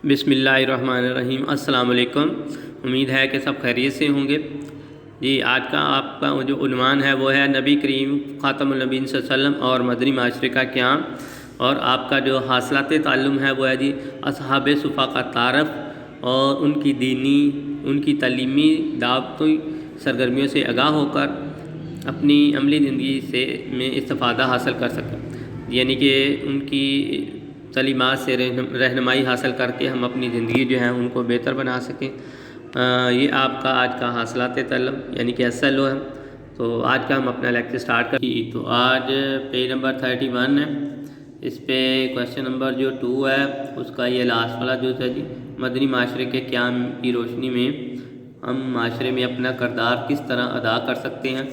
بسم اللہ الرحمن الرحیم۔ السلام علیکم، امید ہے کہ سب خیریت سے ہوں گے۔ جی آج کا آپ کا جو عنوان ہے وہ ہے نبی کریم خاتم النبیین صلی اللہ علیہ وسلم اور مدنی معاشرے کا قیام، اور آپ کا جو حاصلات تعلم ہے وہ ہے جی اصحاب صفا کا تعارف اور ان کی دینی، ان کی تعلیمی دعوتی سرگرمیوں سے آگاہ ہو کر اپنی عملی زندگی میں استفادہ حاصل کر سکیں، یعنی کہ ان کی تعلیمات سے رہنمائی حاصل کر کے ہم اپنی زندگی جو ہے ان کو بہتر بنا سکیں۔ یہ آپ کا آج کا حاصلات تعلم یعنی کہ SLO ہے۔ تو آج کا ہم اپنا لیکچر سٹارٹ کریں۔ تو آج پیج نمبر 31 ہے، اس پہ کویشچن نمبر جو 2 ہے اس کا یہ لاسٹ والا جو ہے جی مدنی معاشرے کے قیام کی روشنی میں ہم معاشرے میں اپنا کردار کس طرح ادا کر سکتے ہیں۔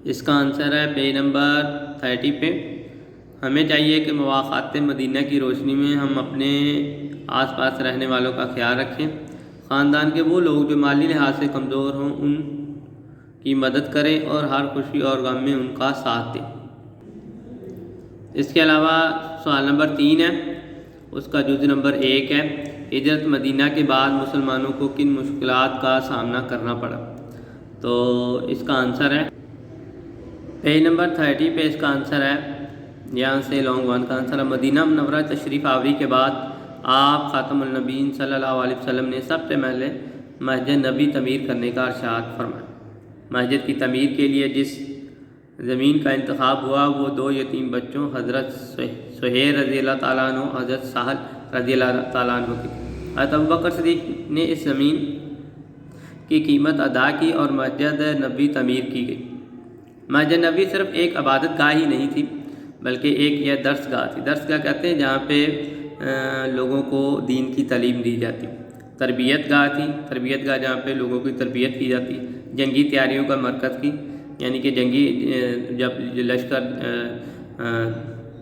اس کا آنسر ہے پیج نمبر 30 پہ۔ ہمیں چاہیے کہ مواقعات مدینہ کی روشنی میں ہم اپنے آس پاس رہنے والوں کا خیال رکھیں، خاندان کے وہ لوگ جو مالی لحاظ سے کمزور ہوں ان کی مدد کریں اور ہر خوشی اور غم میں ان کا ساتھ دیں۔ اس کے علاوہ سوال نمبر 3 ہے، اس کا جزء نمبر 1 ہے، ہجرت مدینہ کے بعد مسلمانوں کو کن مشکلات کا سامنا کرنا پڑا۔ تو اس کا آنسر ہے پیج نمبر 30 پہ، اس کا آنسر ہے یہاں سے لانگ ون کا آنسر ہے مدینہ منورہ تشریف آوری کے بعد آپ خاتم النبیین صلی اللہ علیہ وسلم نے سب سے پہلے مسجد نبی تعمیر کرنے کا ارشاد فرمایا۔ مسجد کی تعمیر کے لیے جس زمین کا انتخاب ہوا وہ 2 یتیم بچوں حضرت سہیل رضی اللہ تعالیٰ عنہ، حضرت سہل رضی اللہ تعالیٰ عنہ کی۔ حضرت ابوبکر صدیق نے اس زمین کی قیمت ادا کی اور مسجد نبی تعمیر کی گئی۔ مسجد نبی صرف ایک عبادت گاہ ہی نہیں تھی بلکہ ایک یہ درس گاہ تھی۔ درس گاہ کہتے ہیں جہاں پہ لوگوں کو دین کی تعلیم دی جاتی۔ تربیت گاہ تھی، تربیت گاہ جہاں پہ لوگوں کی تربیت کی جاتی۔ جنگی تیاریوں کا مرکز تھی، یعنی کہ جنگی جب لشکر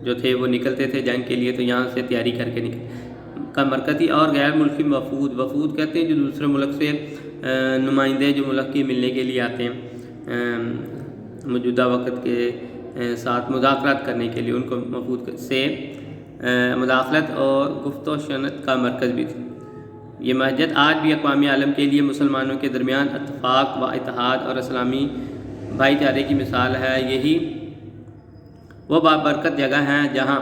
جو تھے وہ نکلتے تھے جنگ کے لیے تو یہاں سے تیاری کر کے کا مرکز تھی۔ اور غیر ملکی وفود کہتے ہیں جو دوسرے ملک سے نمائندے جو ملک کی ملنے کے لیے آتے ہیں موجودہ وقت کے ساتھ مذاکرات کرنے کے لیے، ان کو وفود سے مداخلت اور گفت و شنید کا مرکز بھی تھی۔ یہ مسجد آج بھی اقوام عالم کے لیے مسلمانوں کے درمیان اتفاق و اتحاد اور اسلامی بھائی چارے کی مثال ہے۔ یہی وہ بابرکت جگہ ہیں جہاں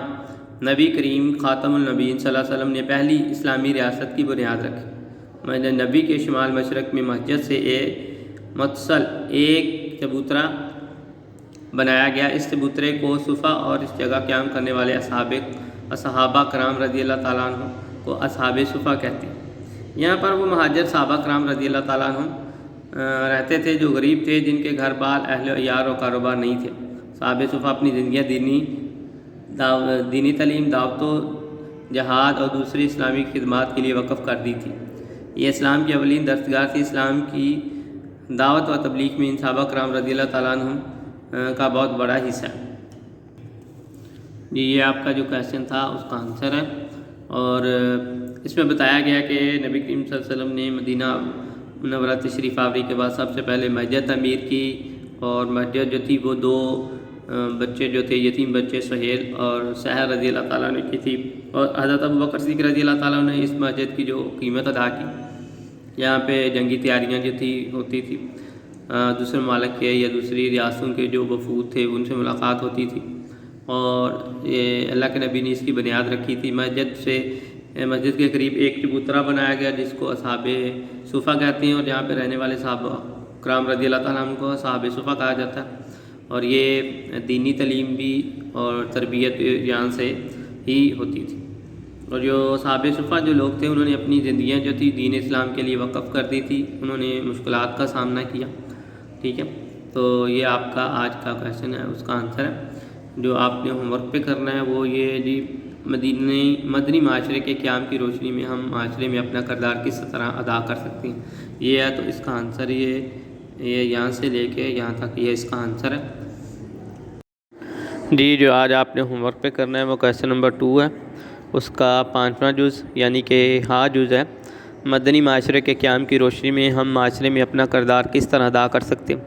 نبی کریم خاتم النبیین صلی اللہ علیہ وسلم نے پہلی اسلامی ریاست کی بنیاد رکھی۔ مسجد نبی کے شمال مشرق میں مسجد سے متصل ایک چبوترا بنایا گیا۔ اس چبوترے کو صفا اور اس جگہ قیام کرنے والے صحابہ کرام رضی اللہ تعالیٰ عنہ کو اصحاب صفا کہتے ہیں۔ یہاں پر وہ مہاجر صحابہ کرام رضی اللہ تعالیٰ عنہ رہتے تھے جو غریب تھے، جن کے گھر بار اہل و عیال و کاروبار نہیں تھے۔ صحاب صفا اپنی زندگیاں دینی تعلیم، دعوت و جہاد اور دوسری اسلامی خدمات کے لیے وقف کر دی تھی۔ یہ اسلام کی اولین درسگاہ تھی۔ اسلام کی دعوت و تبلیغ میں ان صحابہ کرام رضی اللہ تعالیٰ عنہ کا بہت بڑا حصہ ہے۔ یہ آپ کا جو کویشچن تھا اس کا آنسر ہے، اور اس میں بتایا گیا کہ نبی کریم صلی اللہ علیہ وسلم نے مدینہ منورہ تشریف آوری کے بعد سب سے پہلے مسجد تعمیر کی، اور مسجد جو تھی وہ 2 بچے جو تھے یتیم بچے سہیل اور سہل رضی اللہ تعالیٰ عنہ کی تھی، اور حضرت ابوبکر صدیق رضی اللہ تعالیٰ عنہ نے اس مسجد کی جو قیمت ادا کی۔ یہاں پہ جنگی تیاریاں جو ہوتی تھی، دوسرے ممالک کے یا دوسری ریاستوں کے جو وفود تھے ان سے ملاقات ہوتی تھی، اور یہ اللہ کے نبی نے اس کی بنیاد رکھی تھی۔ مسجد کے قریب ایک چبوترا بنایا گیا جس کو اصحاب صفا کہتے ہیں، اور جہاں پہ رہنے والے صحابہ کرام رضی اللہ تعالیٰ عنہ کو اصحاب صفا کہا جاتا ہے۔ اور یہ دینی تعلیم بھی اور تربیت یہاں سے ہی ہوتی تھی، اور جو اصحاب صفا جو لوگ تھے انہوں نے اپنی زندگیاں جو تھی دین اسلام کے لیے وقف کر دی تھی، انہوں نے مشکلات کا سامنا کیا۔ ٹھیک ہے، تو یہ آپ کا آج کا کویشچن ہے، اس کا آنسر ہے جو آپ نے ہوم ورک پہ کرنا ہے وہ یہ جی مدنی معاشرے کے قیام کی روشنی میں ہم معاشرے میں اپنا کردار کس طرح ادا کر سکتے ہیں، یہ ہے۔ تو اس کا آنسر یہ یہاں سے لے کے یہاں تک یہ اس کا آنسر ہے۔ جی جو آج آپ نے ہوم ورک پہ کرنا ہے وہ کویشچن نمبر 2 ہے، اس کا 5واں جز یعنی کہ جز ہے مدنی معاشرے کے قیام کی روشنی میں ہم معاشرے میں اپنا کردار کس طرح ادا کر سکتے ہیں،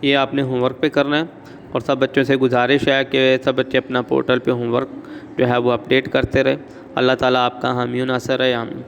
یہ آپ نے ہوم ورک پہ کرنا ہے۔ اور سب بچوں سے گزارش ہے کہ سب بچے اپنا پورٹل پہ ہوم ورک جو ہے وہ اپڈیٹ کرتے رہے، اللہ تعالیٰ آپ کا حامی و ناصر ہے، آمین۔